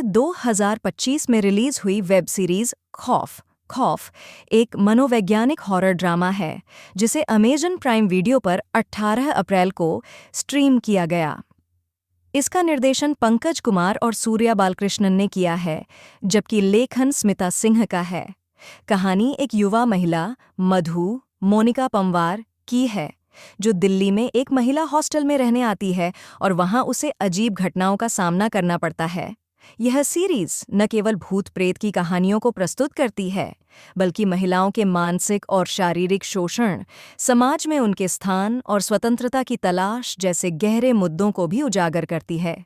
2025 में रिलीज हुई web series खौफ खौफ एक मनोवैज्ञानिक हॉरर ड्रामा है जिसे अमेजन प्राइम वीडियो पर 18 अप्रैल को स्ट्रीम किया गया। इसका निर्देशन पंकज कुमार और सूर्या बालकृष्णन ने किया है, जबकि लेखन स्मिता सिंह का है। कहानी एक युवा महिला मधु मोनिका पंवार की है, जो दिल्ली में एक महिला हॉस्टल में रहने आती है और वहां उसे अजीब घटनाओं का सामना करना पड़ता है। यह सीरीज न केवल भूत प्रेत की कहानियों को प्रस्तुत करती है, बल्कि महिलाओं के मानसिक और शारीरिक शोषण, समाज में उनके स्थान और स्वतंत्रता की तलाश जैसे गहरे मुद्दों को भी उजागर करती है।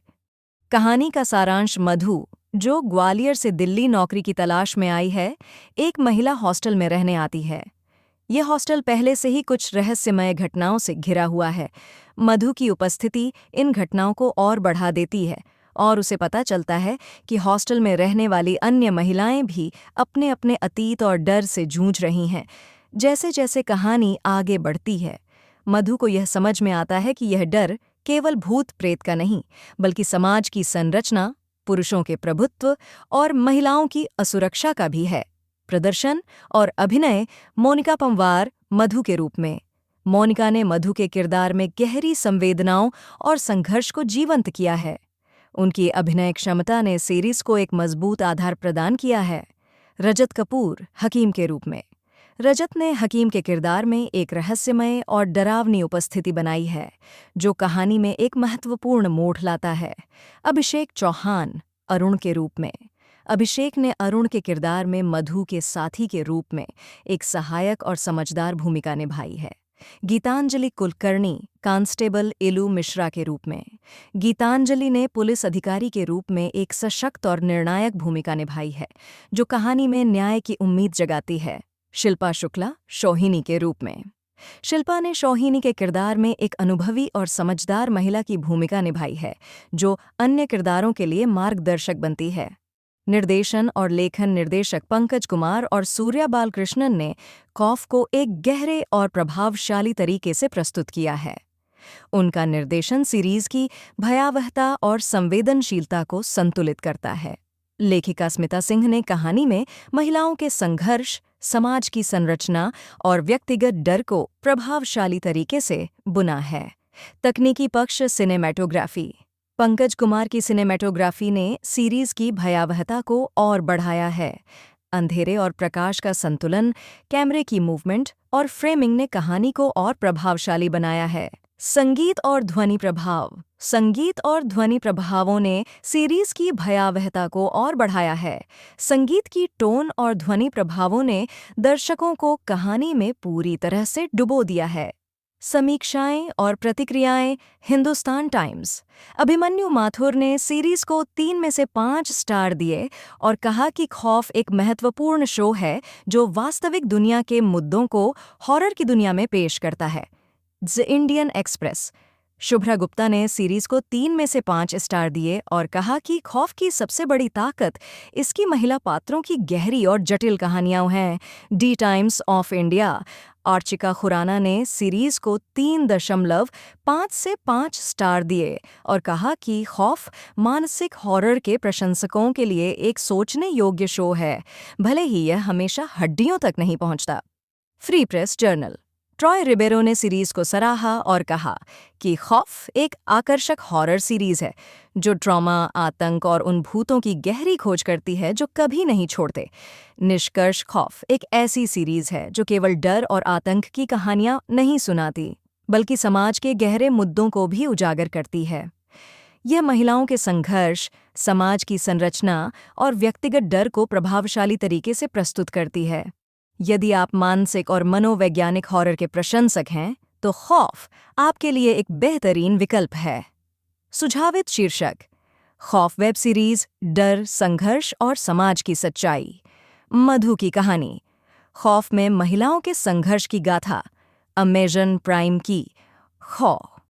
कहानी का सारांश मधु, जो ग्वालियर से दिल्ली नौकरी की तलाश में आई है, एक महिला हॉस्टल में रहने आती है। यह हॉस्टल पहले से ही कुछ रहस्यमय घटनाओं से घिरा हुआ है। मधु की उपस्थिति इन घटनाओं को और बढ़ा देती है और उसे पता चलता है कि हॉस्टल में रहने वाली अन्य महिलाएं भी अपने अपने अतीत और डर से जूझ रही हैं। जैसे जैसे कहानी आगे बढ़ती है, मधु को यह समझ में आता है कि यह डर केवल भूत प्रेत का नहीं, बल्कि समाज की संरचना, पुरुषों के प्रभुत्व और महिलाओं की असुरक्षा का भी है। प्रदर्शन और अभिनय मोनिका पंवार मधु के रूप में। मोनिका ने मधु के किरदार में गहरी संवेदनाओं और संघर्ष को जीवंत किया है। उनकी अभिनय क्षमता ने सीरीज को एक मजबूत आधार प्रदान किया है। रजत कपूर हकीम के रूप में। रजत ने हकीम के किरदार में एक रहस्यमय और डरावनी उपस्थिति बनाई है, जो कहानी में एक महत्वपूर्ण मोड़ लाता है। अभिषेक चौहान अरुण के रूप में। अभिषेक ने अरुण के किरदार में मधु के साथी के रूप में एक सहायक और समझदार भूमिका निभाई है। गीतांजलि कुलकर्णी कांस्टेबल इलू मिश्रा के रूप में। गीतांजलि ने पुलिस अधिकारी के रूप में एक सशक्त और निर्णायक भूमिका निभाई है, जो कहानी में न्याय की उम्मीद जगाती है। शिल्पा शुक्ला शौहिनी के रूप में। शिल्पा ने शौहिनी के किरदार में एक अनुभवी और समझदार महिला की भूमिका निभाई है, जो अन्य किरदारों के लिए मार्गदर्शक बनती है। निर्देशन और लेखन निर्देशक पंकज कुमार और सूर्या बालकृष्णन ने खौफ को एक गहरे और प्रभावशाली तरीके से प्रस्तुत किया है। उनका निर्देशन सीरीज की भयावहता और संवेदनशीलता को संतुलित करता है। लेखिका स्मिता सिंह ने कहानी में महिलाओं के संघर्ष, समाज की संरचना और व्यक्तिगत डर को प्रभावशाली तरीके से बुना है। तकनीकी पक्ष सिनेमैटोग्राफी। पंकज कुमार की सिनेमैटोग्राफी ने सीरीज की भयावहता को और बढ़ाया है। अंधेरे और प्रकाश का संतुलन, कैमरे की मूवमेंट और फ्रेमिंग ने कहानी को और प्रभावशाली बनाया है। संगीत और ध्वनि प्रभाव। संगीत और ध्वनि प्रभावों ने सीरीज की भयावहता को और बढ़ाया है। संगीत की टोन और ध्वनि प्रभावों ने दर्शकों को कहानी में पूरी तरह से डुबो दिया है। समीक्षाएं और प्रतिक्रियाएं। हिंदुस्तान टाइम्स। अभिमन्यु माथुर ने सीरीज को 3 में से 5 स्टार दिए और कहा कि खौफ एक महत्वपूर्ण शो है जो वास्तविक दुनिया के मुद्दों को हॉरर की दुनिया में पेश करता है। The Indian express. Shubhra Gupta ने सीरीज को 3 में से 5 स्टार दिए और कहा कि खौफ की सबसे बड़ी ताकत इसकी महिला पात्रों की गहरी और जटिल कहानियां हैं। The Times of India. Archika Khurana ने सीरीज को 3.5 से 5 स्टार दिए और कहा कि खौफ मानसिक हॉरर के प्रशंसकों के लिए एक सोचने योग्य शो है, भले ही यह हमेशा हड्डियों तक नहीं पहुंचता। Free press journal. Troy Ribeiro ने सीरीज को सराहा और कहा कि खौफ एक आकर्षक हॉरर सीरीज है, जो ट्रॉमा, आतंक और उन भूतों की गहरी खोज करती है जो कभी नहीं छोड़ते। निष्कर्ष, खौफ एक ऐसी सीरीज है जो केवल डर और आतंक की कहानियां नहीं सुनाती, बल्कि समाज के गहरे मुद्दों को भी उजागर करती है। यह महिलाओं के संघर्ष, समाज की संरचना और व्यक्तिगत डर को प्रभावशाली तरीके से प्रस्तुत करती है। यदि आप मानसिक और मनोवैज्ञानिक हॉरर के प्रशंसक हैं, तो खौफ आपके लिए एक बेहतरीन विकल्प है। सुझावित शीर्षक: खौफ वेब सीरीज, डर, संघर्ष और समाज की सच्चाई। मधु की कहानी। खौफ में महिलाओं के संघर्ष की गाथा। अमेजन प्राइम की खौफ।